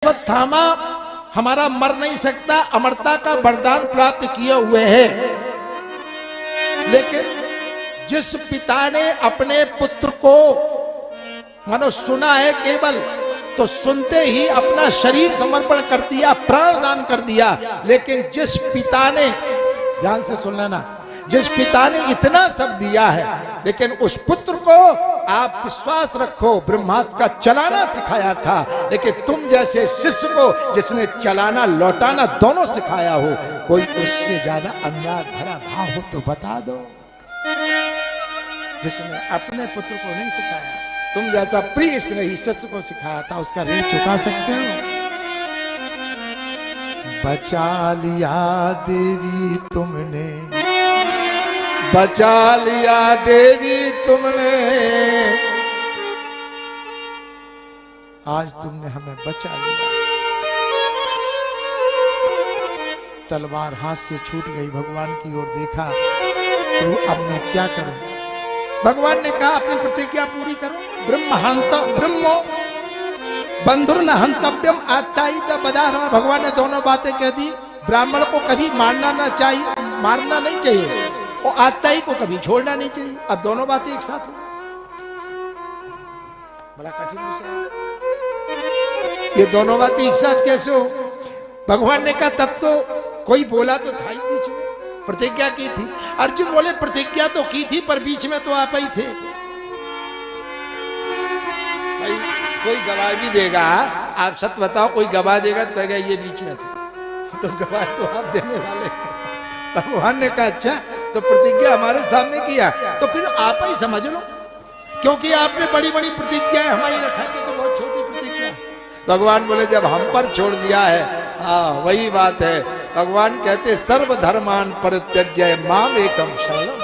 अश्वत्थामा हमारा मर नहीं सकता, अमरता का वरदान प्राप्त किए हुए है। लेकिन जिस पिता ने अपने पुत्र को मानो सुना है केवल, तो सुनते ही अपना शरीर समर्पण कर दिया, प्राण दान कर दिया। लेकिन जिस पिता ने, ध्यान से सुन लेना, जिस पिता ने इतना सब दिया है, लेकिन उस पुत्र को आप विश्वास रखो ब्रह्मास्त्र का चलाना सिखाया था, लेकिन तुम जैसे शिष्य को जिसने चलाना लौटाना दोनों सिखाया हो, कोई उससे ज्यादा अनुराग भरा भाव हो तो बता दो। जिसने अपने पुत्र को नहीं सिखाया, तुम जैसा प्रिय स्नेही शिष्य को सिखाया था, उसका ऋण चुका सकते हो? बचा लिया देवी तुमने, बचा लिया देवी तुमने, आज तुमने हमें बचा लिया। तलवार हाथ से छूट गई, भगवान की ओर देखा, तो अब मैं क्या करूं? भगवान ने कहा अपनी प्रतिज्ञा पूरी करो। ब्रह्मो बंधुर न हंतव्यम आत्ताई बदारा। भगवान ने दोनों बातें कह दी। ब्राह्मण को कभी मारना ना चाहिए, मारना नहीं चाहिए, और आत्ताई को कभी छोड़ना नहीं चाहिए। अब दोनों बातें एक साथ हो, बड़ा कठिन विषय है। ये दोनों बातें एक साथ कैसे हो? भगवान ने कहा तब तो कोई बोला तो था ही बीच में, प्रतिज्ञा की थी। अर्जुन बोले प्रतिज्ञा तो की थी, पर बीच में तो आप ही थे। भाई कोई गवाह भी देगा, आप सत्य बताओ, कोई गवाह देगा तो कहेगा ये बीच में थे, तो गवाह तो आप देने वाले। भगवान ने कहा अच्छा, तो प्रतिज्ञा हमारे सामने किया, तो फिर आप ही समझ लो, क्योंकि आपने बड़ी बड़ी प्रतिज्ञाएं हमारी रखेंगे तो बहुत छोटी प्रतिज्ञा है। भगवान बोले जब हम पर छोड़ दिया है, हाँ वही बात है। भगवान कहते सर्वधर्मान परित्यज्य माम एकम शरणम।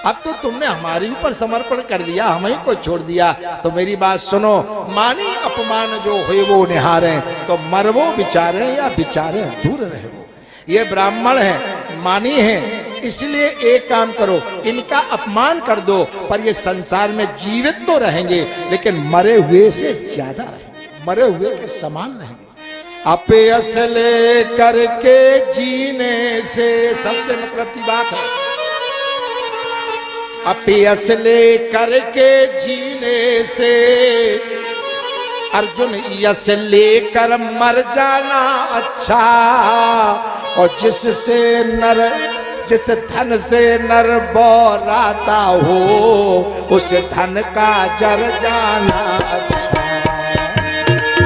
अब तो तुमने हमारे ऊपर समर्पण कर दिया, हमें को छोड़ दिया, तो मेरी बात सुनो, मानी अपमान जो हुए वो निहारे, तो मरवो विचारे या विचारे दूर रहे वो। ये ब्राह्मण है, मानी है, इसलिए एक काम करो, इनका अपमान कर दो, पर ये संसार में जीवित तो रहेंगे, लेकिन मरे हुए से ज्यादा रहेंगे, मरे हुए के समान रहेंगे। अपयस ले करके जीने से, सबके मतलब की बात है। अपयस ले करके जीने से, अर्जुन यश लेकर मर जाना अच्छा। और जिससे नर, जिस धन से नर बौराता हो, उस धन का जर जाना अच्छा।